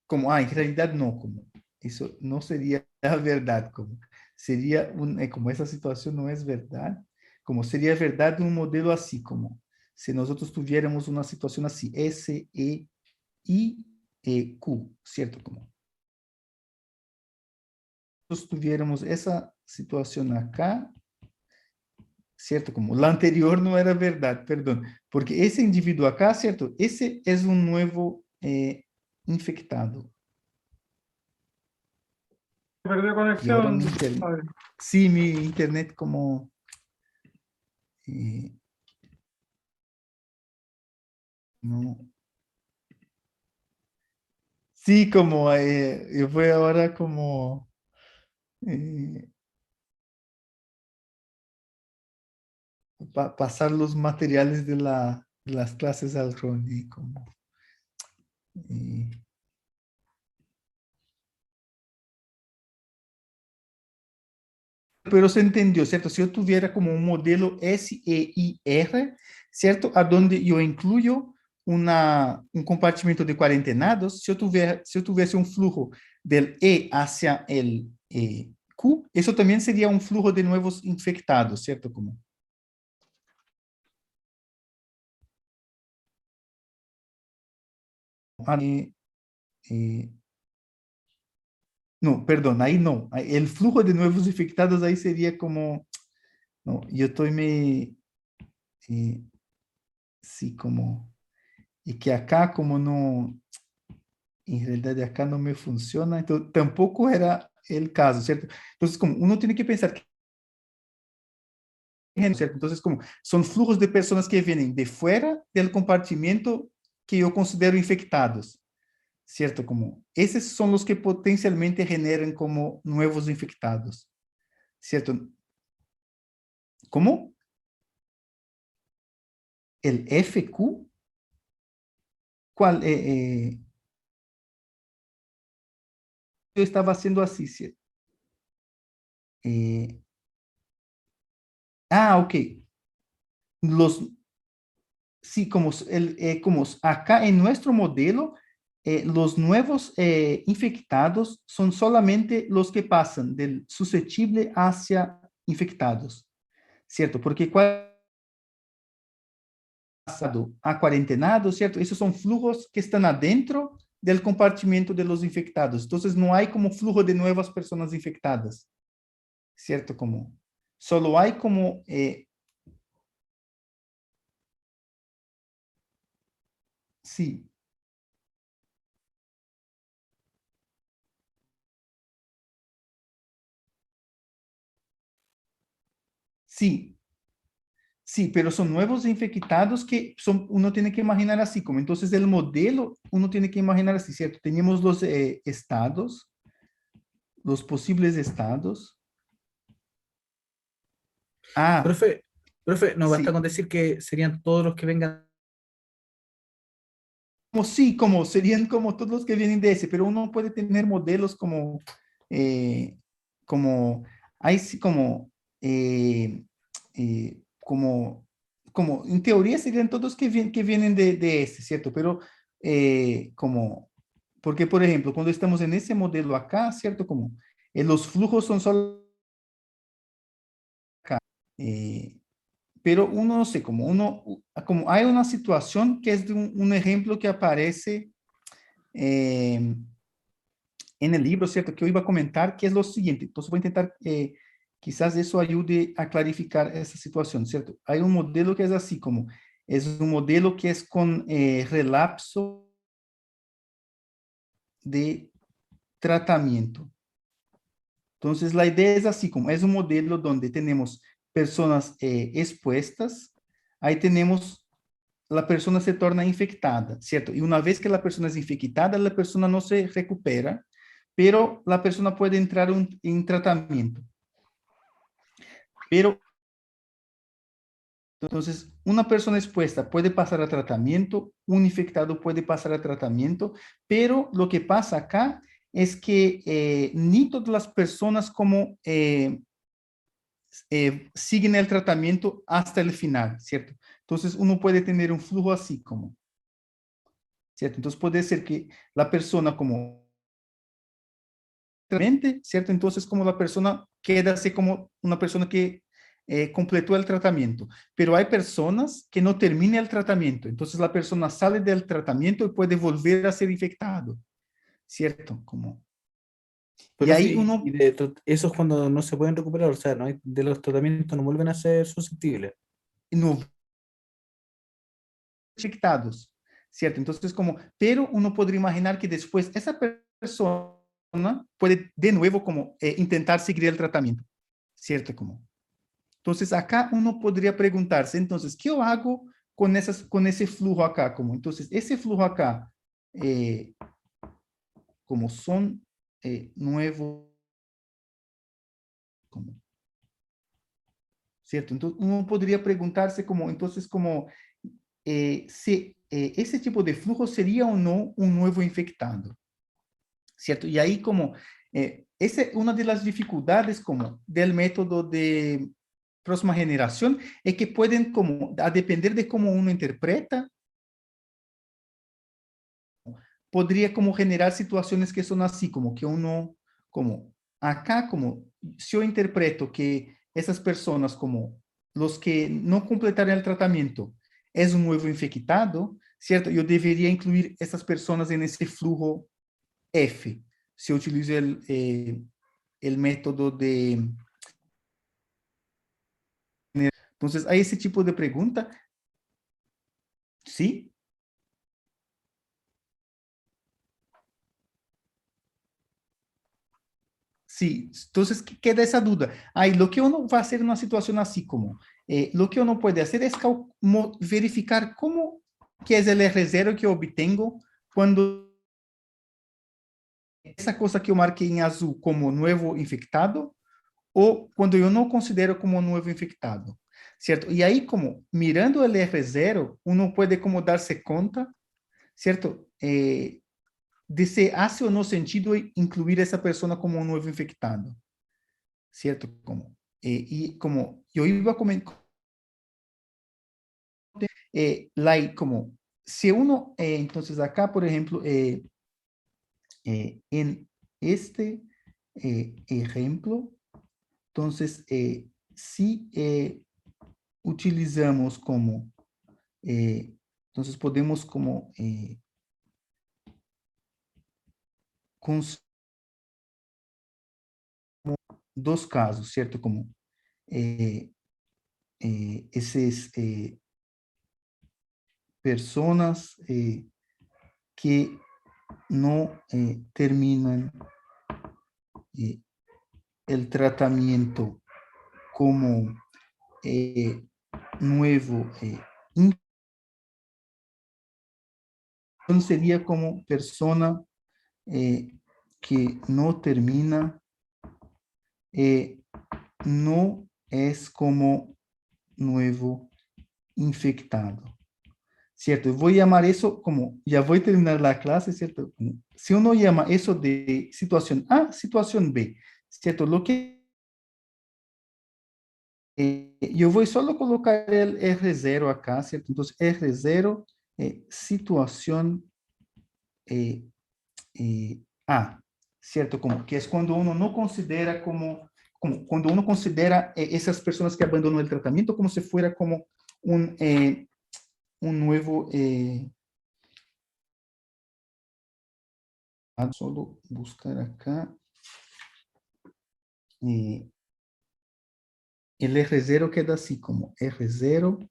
como, en realidad no, como, eso no sería la verdad, como, sería como esa situación no es verdad, como sería verdad un modelo así, como, si nosotros tuviéramos una situación así, S, E, I, E, Q, ¿cierto? Como, nosotros tuviéramos esa situación acá, ¿cierto? Como la anterior no era verdad, perdón, porque ese individuo acá, ¿cierto? Ese es un nuevo infectado. Perdió Y ahora conexión. mi internet, Padre. sí, mi internet como, eh, no, sí, como, yo voy ahora como, eh, pasar los materiales de las clases al Ronnie, como, eh, pero se entendió, ¿cierto? Si yo tuviera como un modelo SEIR, ¿cierto? A donde yo incluyo un compartimento de cuarentenados, si yo tuviese un flujo del E hacia el Q, eso también sería un flujo de nuevos infectados, ¿cierto? Como, eh, no, perdón, ahí no. El flujo de nuevos infectados ahí sería como, no, yo estoy eh, sí, como, y que acá como no, en realidad acá no me funciona, entonces tampoco era el caso, ¿cierto? Entonces, como uno tiene que pensar que, ¿cierto? Entonces, como son flujos de personas que vienen de fuera del compartimento que yo considero infectados, ¿cierto? Como esos son los que potencialmente generan como nuevos infectados, ¿cierto? ¿Cómo? El FQ, ¿cuál? Yo estaba haciendo así, ¿cierto? Eh, ok. Los, sí, como acá en nuestro modelo, los nuevos infectados son solamente los que pasan del susceptible hacia infectados, ¿cierto? Porque pasado a cuarentenado, ¿cierto? Esos son flujos que están adentro del compartimento de los infectados. Entonces, no hay como flujo de nuevas personas infectadas, ¿cierto? Como, solo hay como, sí, sí, sí, pero son nuevos infectados que son, uno tiene que imaginar así, como entonces el modelo, uno tiene que imaginar así, ¿cierto? Teníamos los estados, los posibles estados. Ah, Profe, profe, no basta con sí, decir que serían todos los que vengan. como sí, como serían como todos los que vienen de ese, pero uno puede tener modelos como, eh, como, hay sí como, como, como, en teoría serían todos que vienen de ese, ¿cierto? Pero como, porque por ejemplo, cuando estamos en ese modelo acá, ¿cierto? Como los flujos son solo acá. Pero uno no sé, como uno, como hay una situación que es de un ejemplo que aparece en el libro, ¿cierto? Que yo iba a comentar, que es lo siguiente. Entonces voy a intentar, quizás eso ayude a clarificar esa situación, ¿cierto? Hay un modelo que es así, como es un modelo que es con relapso de tratamiento. Entonces la idea es así, como es un modelo donde tenemos personas expuestas, ahí tenemos la persona se torna infectada, ¿cierto? Y una vez que la persona es infectada, la persona no se recupera, pero la persona puede entrar en tratamiento. Pero entonces, una persona expuesta puede pasar a tratamiento, un infectado puede pasar a tratamiento, pero lo que pasa acá es que ni todas las personas como siguen el tratamiento hasta el final, ¿cierto? Entonces, uno puede tener un flujo así como ¿cierto? Entonces puede ser que la persona como, ¿cierto? Entonces como la persona queda así como una persona que completó el tratamiento, pero hay personas que no terminan el tratamiento, entonces la persona sale del tratamiento y puede volver a ser infectado, ¿cierto? Como, y Pero ahí sí, uno, eso es cuando no se pueden recuperar, o sea, no hay, de los tratamientos no vuelven a ser susceptibles. no infectados, ¿cierto? Entonces como, pero uno podría imaginar que después esa persona puede de nuevo como intentar seguir el tratamiento, ¿cierto? Como, entonces acá uno podría preguntarse, entonces, ¿qué yo hago con ese flujo acá? Como, entonces, ese flujo acá, eh, como son nuevos, como, ¿cierto? Entonces uno podría preguntarse como, entonces, como, si ese tipo de flujo sería o no un nuevo infectado, ¿cierto? Y ahí como, esa es una de las dificultades como del método de próxima generación, es que pueden como, a depender de cómo uno interpreta, podría como generar situaciones que son así, como que uno, como acá, como si yo interpreto que esas personas como los que no completaron el tratamiento es un nuevo infectado, ¿cierto? Yo debería incluir esas personas en ese flujo F, si yo utilizo el método de... Entonces, hay ese tipo de pregunta, ¿sí? Sí, entonces queda esa duda. Ahí, lo que uno va a hacer en una situación así como, lo que uno puede hacer es verificar cómo, que es el R0 que yo obtengo cuando esa cosa que yo marqué en azul como nuevo infectado o cuando yo no considero como nuevo infectado, ¿cierto? Y ahí como mirando el R0, uno puede como darse cuenta, ¿cierto? De si hace o no sentido incluir esa persona como un nuevo infectado. ¿Cierto? Como, y como yo iba a comentar, como, si uno, entonces acá, por ejemplo, en este ejemplo, entonces, si utilizamos como, entonces podemos como, dos casos, ¿cierto? Como esas personas que no terminan eh, el tratamiento como nuevo, sería como persona que no termina, no es como nuevo infectado, ¿cierto? Voy a llamar eso como, ya voy a terminar la clase, ¿cierto? Si uno llama eso de situación A, situación B, ¿cierto? Lo que yo voy solo a colocar el R0 acá, ¿cierto? Entonces, R0, situación A, ¿cierto? Como que es cuando uno no considera como cuando uno considera esas personas que abandonan el tratamiento como si fuera como un nuevo, solo buscar acá, el R0 queda así como R0,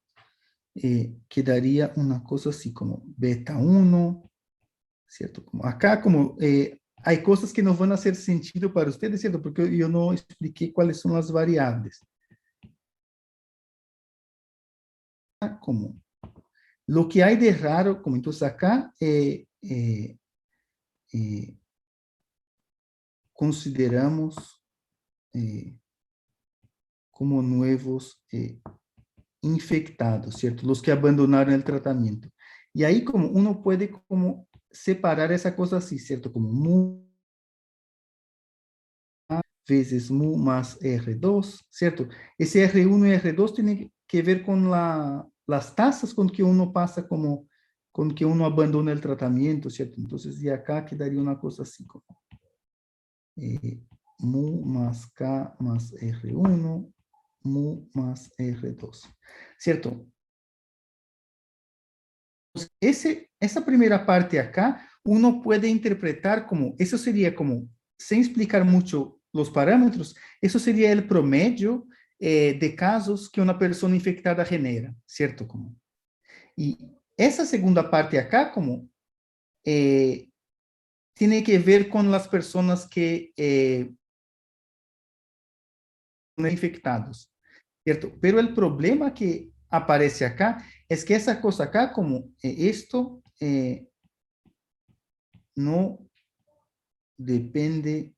quedaría una cosa así como beta 1, ¿cierto? Como acá como hay cosas que no van a hacer sentido para ustedes, ¿cierto? Porque yo no expliqué cuáles son las variables. Como lo que hay de raro, como entonces acá eh, consideramos como nuevos infectados, ¿cierto? Los que abandonaron el tratamiento. Y ahí como uno puede como separar esa cosa así, ¿cierto? Como mu veces mu más R2, ¿cierto? Ese R1 y R2 tiene que ver con las tasas con que uno pasa como con que uno abandona el tratamiento, ¿cierto? Entonces, de acá quedaría una cosa así como mu más K más R1, mu más R2, ¿cierto? Esa primera parte acá, uno puede interpretar como, eso sería como, sin explicar mucho los parámetros, eso sería el promedio de casos que una persona infectada genera, ¿cierto? Como, y esa segunda parte acá, como, tiene que ver con las personas que son infectados, ¿cierto? Pero el problema que aparece acá es que esa cosa acá, como esto, no depende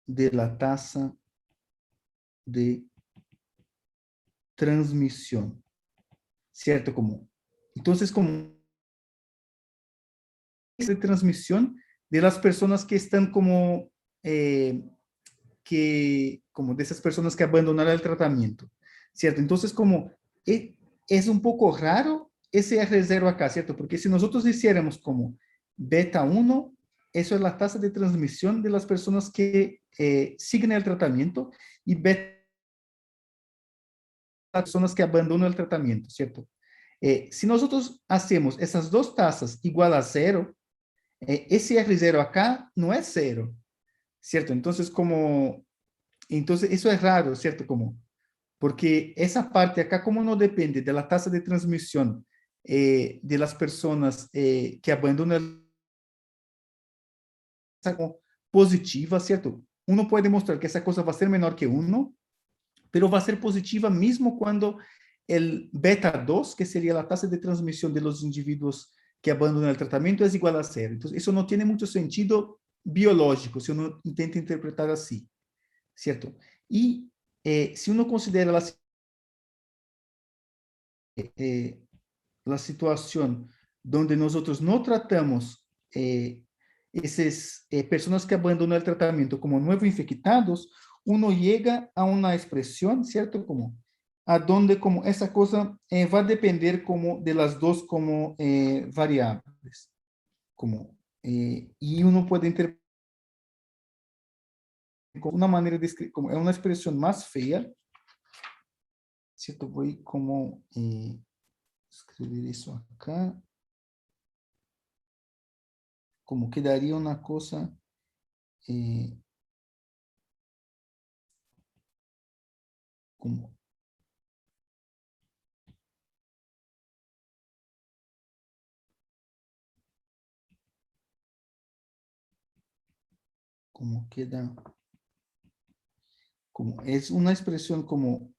de la tasa de transmisión, ¿cierto? Como, entonces, como de transmisión de las personas que están como, como de esas personas que abandonaron el tratamiento, ¿cierto? Entonces, como es un poco raro ese R0 acá, ¿cierto? Porque si nosotros hiciéramos como beta 1, eso es la tasa de transmisión de las personas que siguen el tratamiento, y beta las personas que abandonan el tratamiento, ¿cierto? Si nosotros hacemos esas dos tasas igual a 0, ese R0 acá no es 0, ¿cierto? Entonces eso es raro, ¿cierto? Como, porque esa parte acá, como no depende de la tasa de transmisión de las personas que abandonan esa como positiva, ¿cierto? Uno puede demostrar que esa cosa va a ser menor que 1, pero va a ser positiva mismo cuando el beta 2, que sería la tasa de transmisión de los individuos que abandonan el tratamiento, es igual a 0. Entonces, eso no tiene mucho sentido biológico, si uno intenta interpretar así, ¿cierto? Y si uno considera la situación donde nosotros no tratamos esas personas que abandonan el tratamiento como nuevos infectados, uno llega a una expresión, ¿cierto? Como a donde como esa cosa va a depender como de las dos como variables. Como, y uno puede interpretar como una manera de escribir, como es una expresión más fea, ¿cierto? Voy como escribir eso acá. Como quedaría una cosa como queda, como es una expresión como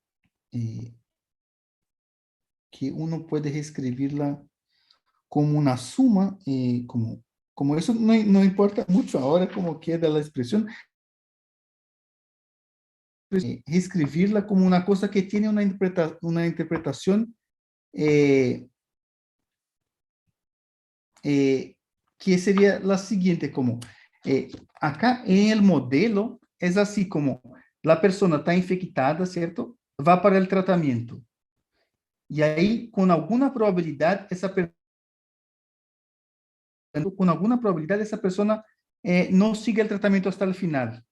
que uno puede escribirla como una suma, como eso no importa mucho ahora cómo queda la expresión, escribirla como una cosa que tiene una interpretación que sería la siguiente, como acá en el modelo es así como la persona está infectada, ¿cierto? Va para el tratamiento. Y ahí, con alguna probabilidad, esa persona no sigue el tratamiento hasta el final,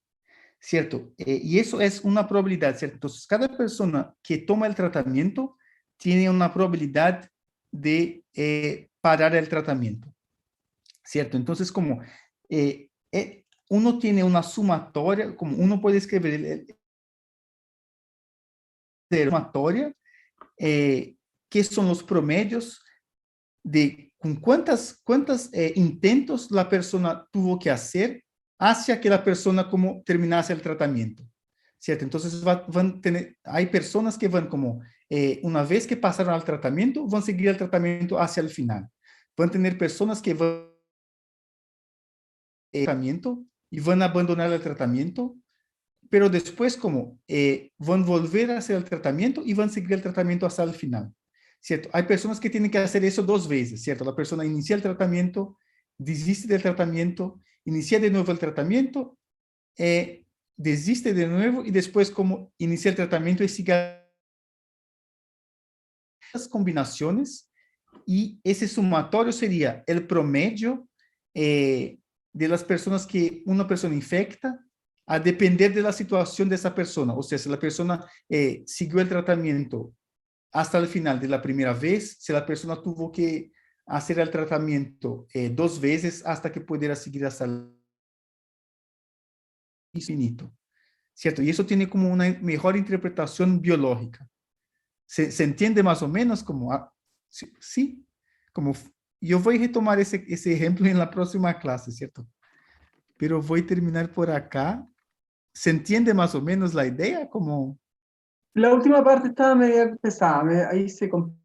¿cierto? Y eso es una probabilidad, ¿cierto? Entonces, cada persona que toma el tratamiento tiene una probabilidad de parar el tratamiento, ¿cierto? Entonces, como uno tiene una sumatoria, como uno puede escribir sumatoria, que son los promedios de con cuántos intentos la persona tuvo que hacer hacia que la persona como terminase el tratamiento, ¿cierto? Entonces hay personas que van como, una vez que pasaron al tratamiento, van a seguir el tratamiento hacia el final. Van a tener personas que van tratamiento y van a abandonar el tratamiento, pero después como van a volver a hacer el tratamiento y van a seguir el tratamiento hasta el final, ¿cierto? Hay personas que tienen que hacer eso 2 veces, ¿cierto? La persona inicia el tratamiento, desiste del tratamiento, inicia de nuevo el tratamiento, desiste de nuevo y después como inicia el tratamiento y sigue las combinaciones y ese sumatorio sería el promedio de las personas que una persona infecta a depender de la situación de esa persona. O sea, si la persona siguió el tratamiento hasta el final de la primera vez, si la persona tuvo que hacer el tratamiento 2 veces hasta que pudiera seguir hasta el infinito, ¿cierto? Y eso tiene como una mejor interpretación biológica. ¿Se entiende más o menos? Como, sí, sí, como yo voy a retomar ese ejemplo en la próxima clase, ¿cierto? Pero voy a terminar por acá. ¿Se entiende más o menos la idea? Como, La última parte estaba media pesada, ahí se complica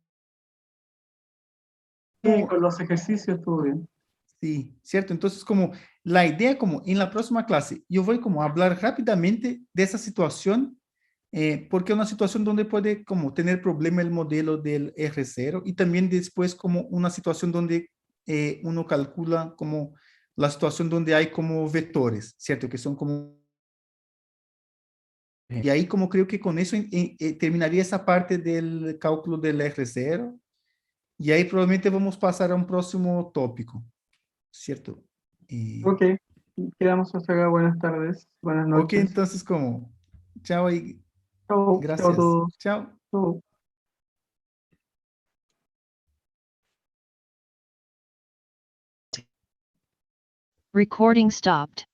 con los ejercicios, estuvo bien. sí, ¿cierto? Entonces, como la idea, como en la próxima clase, yo voy como a hablar rápidamente de esa situación, porque es una situación donde puede como tener problema el modelo del R0 y también después como una situación donde uno calcula como la situación donde hay como vectores, ¿cierto? Que son como... Y ahí como creo que con eso terminaría esa parte del cálculo del R0 y ahí probablemente vamos pasar a un próximo tópico, ¿cierto? Ok, quedamos hasta acá. Buenas tardes, buenas Ok, noches. entonces como, chao y Chao, chao a gracias. todos. Chao. Chao. Recording stopped.